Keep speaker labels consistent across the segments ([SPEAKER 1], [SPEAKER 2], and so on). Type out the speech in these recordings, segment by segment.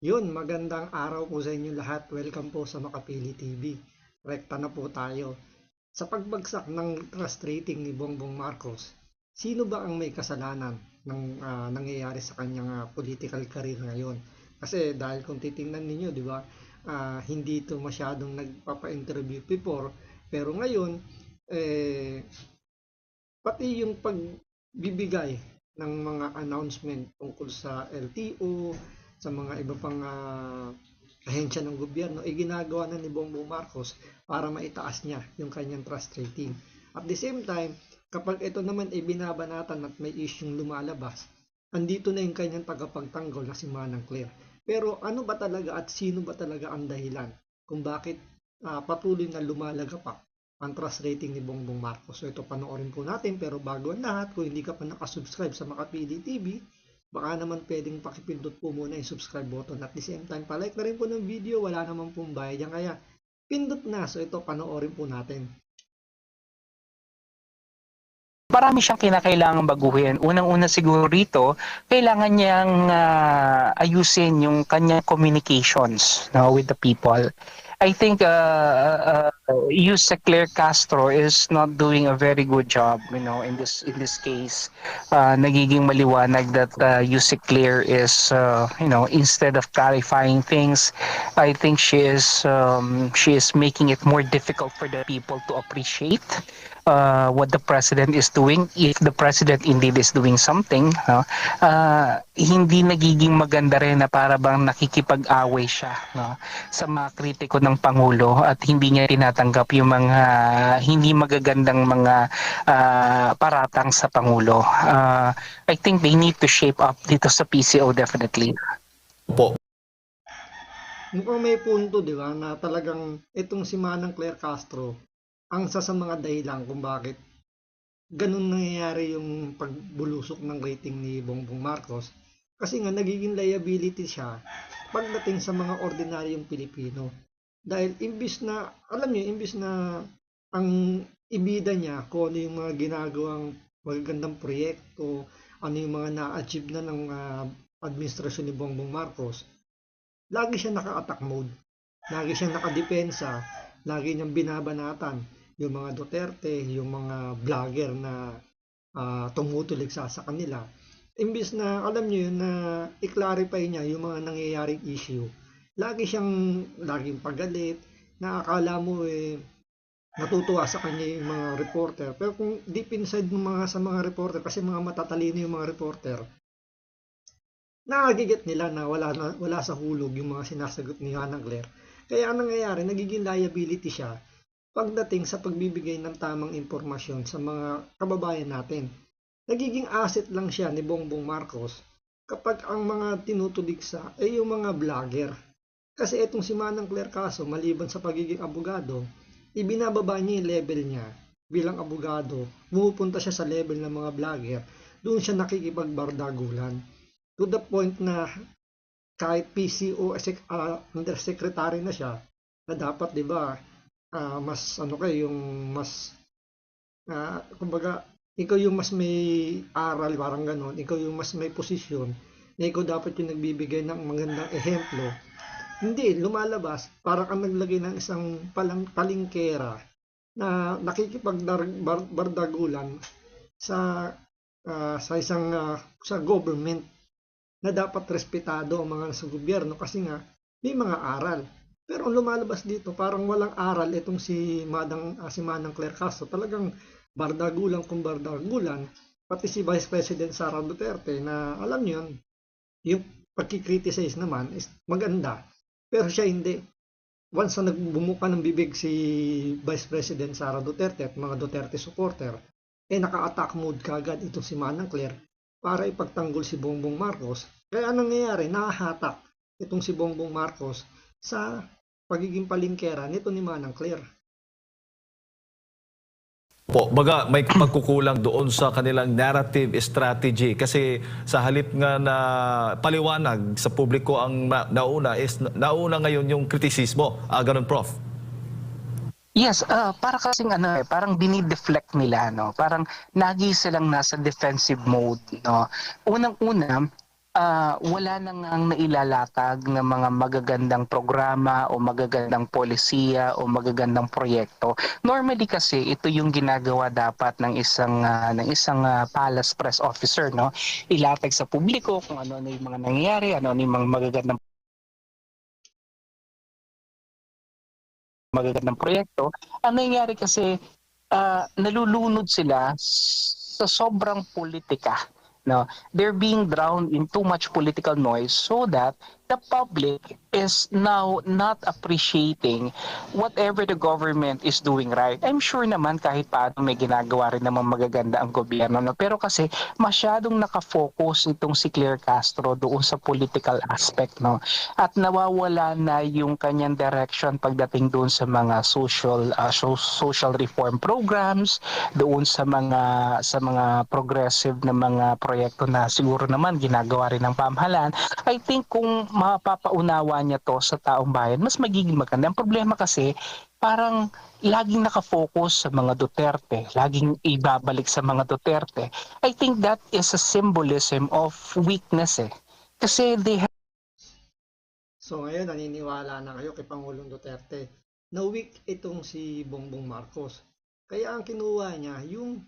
[SPEAKER 1] Yun, magandang araw po sa inyo lahat. Welcome po sa Makapili TV. Rekta na po tayo. Sa pagbagsak ng trust rating ni Bongbong Marcos, sino ba ang may kasalanan ng nangyayari sa kanyang political career ngayon? Kasi dahil kung titingnan ninyo, di ba, hindi ito masyadong nagpapa-interview before, pero ngayon, eh, pati yung pagbibigay ng mga announcement tungkol sa LTO, sa mga iba pang ahensya ng gobyerno, ay ginagawa na ni Bongbong Marcos para maitaas niya yung kanyang trust rating. At the same time, kapag ito naman ay binabanatan at may isyong lumalabas, andito na yung kanyang tagapagtanggol na si Manang Claire. Pero ano ba talaga at sino ba talaga ang dahilan kung bakit patuloy na lumalagapak ang trust rating ni Bongbong Marcos? So ito panoorin po natin, pero bago ang lahat, kung hindi ka pa nakasubscribe sa Makapili TV, baka naman pwedeng pakipindot po muna yung subscribe button, at the same time palike na rin po ng video, wala naman pong bayad yan, kaya pindot na. So ito panoorin po natin.
[SPEAKER 2] Marami siyang kinakailangang baguhin. Unang-una siguro rito, kailangan niyang ayusin yung kanyang communications, no, with the people. I think Yusek Claire Castro is not doing a very good job, in this case. Nagiging maliwanag that Yusek Claire is, instead of clarifying things, I think she is making it more difficult for the people to appreciate what the president is doing. If the president indeed is doing something, no, hindi nagiging maganda rin na para bang nakikipag-away siya, no, sa mga kritiko ng Pangulo, at hindi niya tinatanggap yung mga hindi magagandang mga paratang sa Pangulo. I think they need to shape up dito sa PCO definitely.
[SPEAKER 3] Po.
[SPEAKER 1] Mukhang may punto, di ba, na talagang itong si Manang Claire Castro ang isa sa mga dahilan kung bakit ganun nangyayari yung pagbulusok ng rating ni Bongbong Marcos. Kasi nga nagiging liability siya pagdating sa mga ordinaryong Pilipino. Dahil imbis na, alam niyo, imbis na ang ibida niya kung ano yung mga ginagawang magagandang proyekto, ano yung mga na-achieve na ng administrasyon ni Bongbong Marcos, lagi siya naka-attack mode. Lagi siyang nakadepensa, lagi niyang binabanatan yung mga Duterte, yung mga vlogger na tumutulig sa kanila. Imbis na, alam niyo yun, na i-clarify niya yung mga nangyayaring issue, lagi siyang laging pagalit, na akala mo natutuwa sa kanya yung mga reporter. Pero kung deep inside ng sa mga reporter, kasi mga matatalino yung mga reporter, nagigit nila na wala sa hulog yung mga sinasagot ni Hannah Claire. Kaya ang nangyayari, nagiging liability siya pagdating sa pagbibigay ng tamang impormasyon sa mga kababayan natin. Nagiging asset lang siya ni Bongbong Marcos kapag ang mga tinutuligsa ay yung mga vlogger. Kasi itong si Manang Claire Caso, maliban sa pagiging abogado, ibinababa niya yung level niya bilang abogado. Pumupunta siya sa level ng mga vlogger. Doon siya nakikipagbardagulan. To the point na kahit PCO undersecretary na siya, na dapat 'di ba mas ano kayo yung mas kumbaga ikaw yung mas may aral, parang ganon, ikaw yung mas may posisyon, na ikaw dapat yung nagbibigay ng magandang ehemplo. Hindi, lumalabas parang kang naglagay ng isang palingkera na nakikipagbardagulan sa isang sa government na dapat respetado ang mga sa gobyerno kasi nga may mga aral. Pero ang lumalabas dito, parang walang aral itong si Manang Claire Castro. Talagang bardagulan kung bardagulan, pati si Vice President Sara Duterte na alam niyo yun, yung pagkikriticize naman is maganda. Pero siya hindi. Once na nagbumuka ng bibig si Vice President Sara Duterte at mga Duterte supporter, naka-attack mode kagad itong si Manang Claire para ipagtanggol si Bongbong Marcos. Kaya anong nangyayari? Nahahatak itong si Bongbong Marcos sa pagiging palingkera nito ni Manang Claire.
[SPEAKER 3] Po, baga may pagkukulang doon sa kanilang narrative strategy kasi sa halip nga na paliwanag sa publiko ang nauna ngayon yung kritisismo. Ganun, Prof.
[SPEAKER 2] Yes, para kasing parang dinideflect nila, no? Parang lagi silang nasa defensive mode, no? Unang-una, wala nang ang nailalatag ng mga magagandang programa o magagandang polisiya o magagandang proyekto. Normally kasi ito yung ginagawa dapat ng isang palace press officer, no? Ilatag sa publiko kung ano-ano yung mga nangyayari, ano-ano yung mga magagandang proyekto. Ang nangyayari kasi nalulunod sila sa sobrang politika. No, they're being drowned in too much political noise so that the public is now not appreciating whatever the government is doing right. I'm sure naman kahit paano may ginagawa rin naman magaganda ang gobyerno, no? Pero kasi masyadong nakafocus itong si Claire Castro doon sa political aspect, no? At nawawala na yung kanyang direction pagdating doon sa mga social reform programs, doon sa mga progressive na mga proyekto na siguro naman ginagawa rin ng pamahalaan. I think kung mapapaunawa niya to sa taong bayan, mas magiging maganda. Ang problema kasi parang laging nakafocus sa mga Duterte, laging ibabalik sa mga Duterte. I think that is a symbolism of weakness eh. Kasi they
[SPEAKER 1] So ngayon naniniwala na kayo kay Pangulong Duterte na weak itong si Bongbong Marcos. Kaya ang kinuha niya yung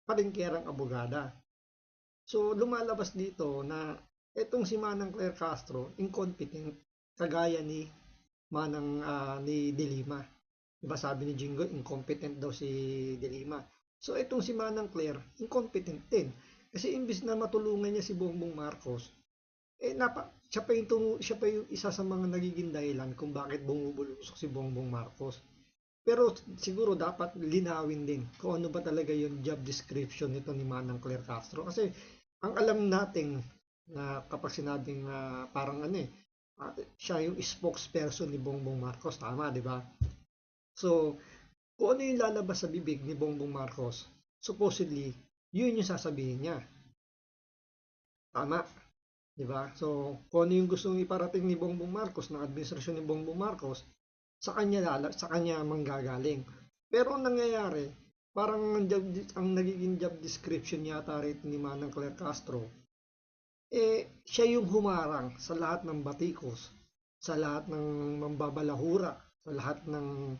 [SPEAKER 1] palengkerang abogada. So lumalabas dito na itong si Manang Claire Castro incompetent kagaya ni ni De Lima. Diba sabi ni Jingo, incompetent daw si De Lima. So itong si Manang Claire, incompetent din. Kasi imbis na matulungan niya si Bongbong Marcos, siya pa yung isa sa mga nagiging dahilan kung bakit bumubulusok si Bongbong Marcos. Pero siguro dapat linawin din kung ano ba talaga yung job description nito ni Manang Claire Castro. Kasi ang alam natin na kapag sinabing parang siya yung spokesperson ni Bongbong Marcos, tama, di ba? So, kung ano yung lalabas sa bibig ni Bongbong Marcos, supposedly, yun yung sasabihin niya. Tama, di ba? So, kung ano yung gustong iparating ni Bongbong Marcos, ng administrasyon ni Bongbong Marcos, sa kanya manggagaling. Pero ang nangyayari, parang ang nagiging job description yata rito ni Manang Claire Castro, siya yung humarang sa lahat ng batikos, sa lahat ng mambabalahura, sa lahat ng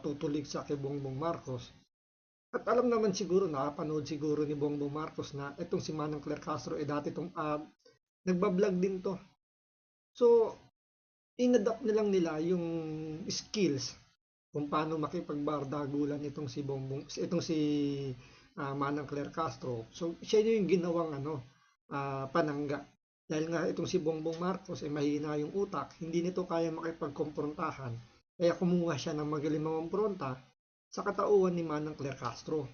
[SPEAKER 1] tutulig sa kay Bongbong Marcos. At alam naman siguro, nakapanood siguro ni Bongbong Marcos na itong si Manang Claire Castro, dati itong nagbablog din to. So, inadapt nilang nila yung skills kung paano makipagbardagulan itong si Manang Claire Castro. So siya yung ginawang panangga. Dahil nga itong si Bongbong Marcos ay mahina yung utak, hindi nito kaya makipagkomprontahan. Kaya kumuha siya ng magaling mampronta sa katauhan ni Manang Claire Castro.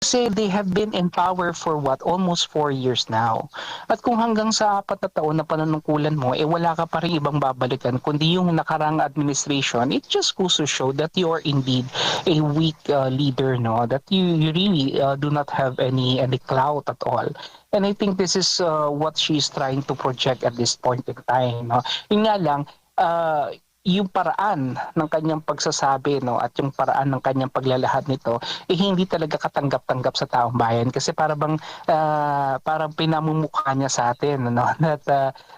[SPEAKER 2] Kasi they have been in power for what, almost 4 years now. At kung hanggang sa 4 na taon na panunungkulan mo, wala ka pa rin ibang babalikan, kundi yung nakarang administration, it just goes to show that you are indeed a weak leader, no? That you really do not have any clout at all. And I think this is what she's trying to project at this point in time, no? Yun nga lang, yung paraan ng kanyang pagsasabi, no, at yung paraan ng kanyang paglalahad nito hindi talaga katanggap-tanggap sa taong bayan kasi parang pinamumukha niya sa atin, no, that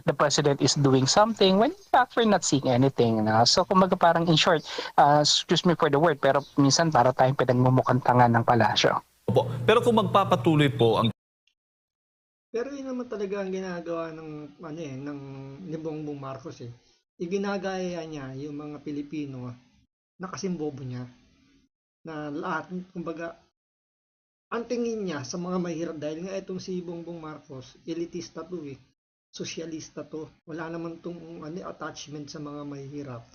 [SPEAKER 2] the president is doing something when in fact we're not seeing anything, no? So kumbaga parang in short, excuse me for the word, pero minsan para tayong pinagmumukhang tanga ng palasyo.
[SPEAKER 3] Opo. Pero kung magpapatuloy po ang
[SPEAKER 1] Pero yun naman talaga ang ginagawa ng ni Bongbong Marcos. Iginagaya niya yung mga Pilipino na kasimbobo niya na lahat, kumbaga, ang tingin niya sa mga mahirap dahil nga itong si Bongbong Marcos, elitista to sosyalista to, wala naman tong attachment sa mga mahirap.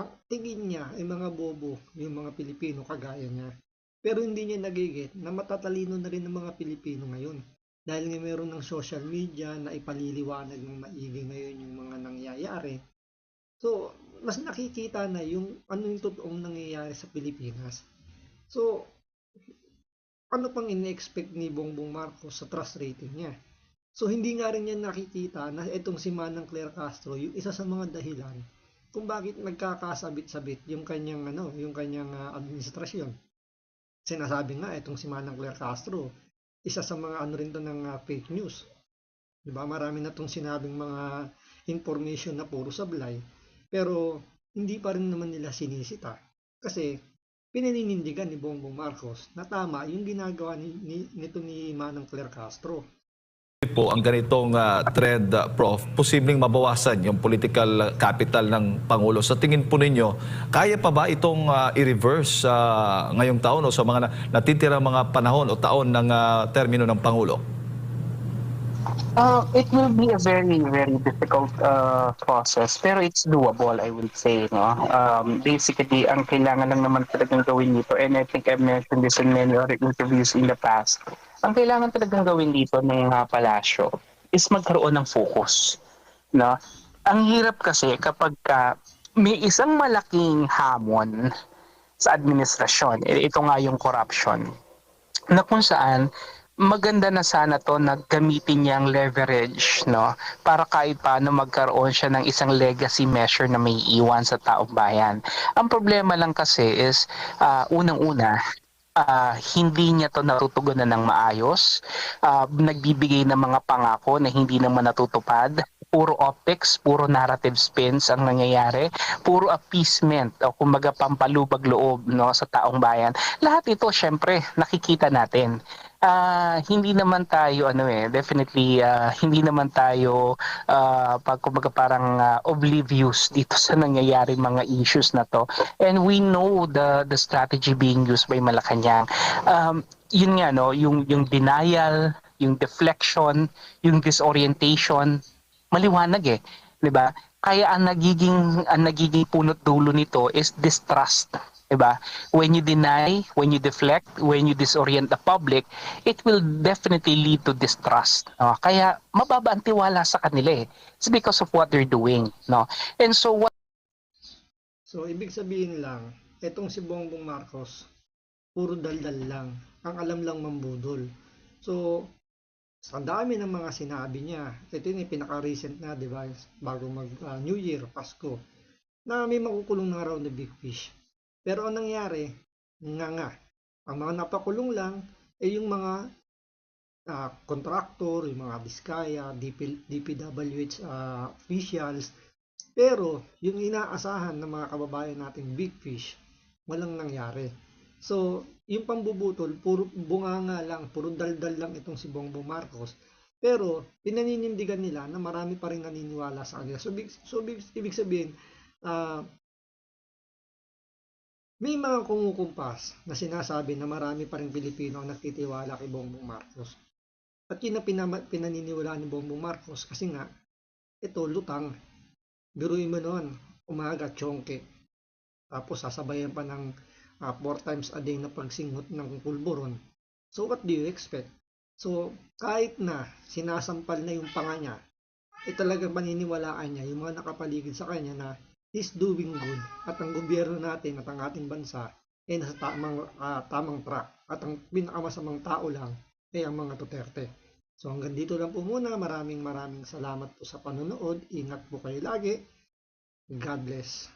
[SPEAKER 1] Ang tingin niya ay mga bobo yung mga Pilipino kagaya niya. Pero hindi niya nagigit na matatalino na rin ng mga Pilipino ngayon. Dahil nga meron ng social media na ipaliliwanag ng maigi ngayon yung mga nangyayari. So, mas nakikita na yung ano yung totoong nangyayari sa Pilipinas. So, ano pang ine-expect ni Bongbong Marcos sa trust rating niya? So, hindi nga rin niya nakikita na itong si Manang Claire Castro, yung isa sa mga dahilan kung bakit nagkakasabit-sabit yung kanyang administrasyon. Sinasabi nga itong si Manang Claire Castro, isa sa mga rin to ng fake news. Di ba? Marami na itong sinabing mga information na puro sablay, pero hindi pa rin naman nila sinisita. Kasi pinaninindigan ni Bongbong Marcos na tama yung ginagawa nito ni Manang Claire Castro.
[SPEAKER 3] Po ang ganitong trend, Prof, posibleng mabawasan yung political capital ng Pangulo. Sa tingin po ninyo, kaya pa ba itong i-reverse ngayong taon o sa mga natitirang mga panahon o taon ng termino ng Pangulo?
[SPEAKER 2] It will be a very, very difficult process, pero it's doable, I would say. No? Basically, ang kailangan lang naman talagang gawin dito, and I think I've mentioned this in many other interviews in the past, ang kailangan talagang gawin dito ng palasyo is magkaroon ng focus. No? Ang hirap kasi kapag may isang malaking hamon sa administrasyon, ito nga yung corruption, na kung saan maganda na sana to na gamitin niyang leverage, no, para kahit paano magkaroon siya ng isang legacy measure na may iwan sa taong bayan. Ang problema lang kasi is unang-una, hindi niya to natutugunan ng maayos, nagbibigay ng mga pangako na hindi naman natutupad, puro optics, puro narrative spins ang nangyayari, puro appeasement o kumbaga pampalubag loob, no, sa taong bayan. Lahat ito syempre nakikita natin. Hindi naman tayo definitely hindi naman tayo pag kumbaga parang oblivious dito sa nangyayari mga issues na to, and we know the strategy being used by Malacanang. Yun nga, no, yung denial, yung deflection, yung disorientation, maliwanag 'di ba? Kaya ang nagiging punot dulo nito is distrust. Diba? When you deny, when you deflect, when you disorient the public, it will definitely lead to distrust. No? Kaya mababa ang tiwala sa kanila eh. It's because of what they're doing. No? And so what
[SPEAKER 1] So, ibig sabihin lang, etong si Bongbong Marcos, puro daldal lang. Ang alam lang mambudol. So, sa dami ng mga sinabi niya, ito yung pinaka-recent na, di ba, bago mag-New Year, Pasko, na may makukulong na raw na big fish. Pero ang nangyari, ang mga napakulong lang ay yung mga contractor, yung mga Diskaya, DPWH officials. Pero yung inaasahan ng mga kababayan nating big fish, walang nangyari. So, yung pambubutol, puro bunganga lang, puro daldal lang itong si Bongbong Marcos. Pero, pinaninindigan nila na marami pa rin naniniwala sa kanila. So, ibig sabihin, may mga kumukumpas na sinasabi na marami pa rin Pilipino ang nagtitiwala kay Bongbong Marcos. At yun na pinaniniwalaan ni Bongbong Marcos kasi nga, ito lutang. Biruin mo noon, umaga, tsongke. Tapos sasabayan pa ng 4 times a day na pagsingot ng pulburon. So what do you expect? So kahit na sinasampal na yung panga niya, talagang paniniwalaan niya yung mga nakapaligid sa kanya na is doing good at ang gobyerno natin at ang ating bansa ay nasa tamang track at ang pinakamasamang tao lang ay ang mga Duterte. So hanggang dito lang po muna. Maraming salamat po sa panonood. Ingat po kayo lagi. God bless.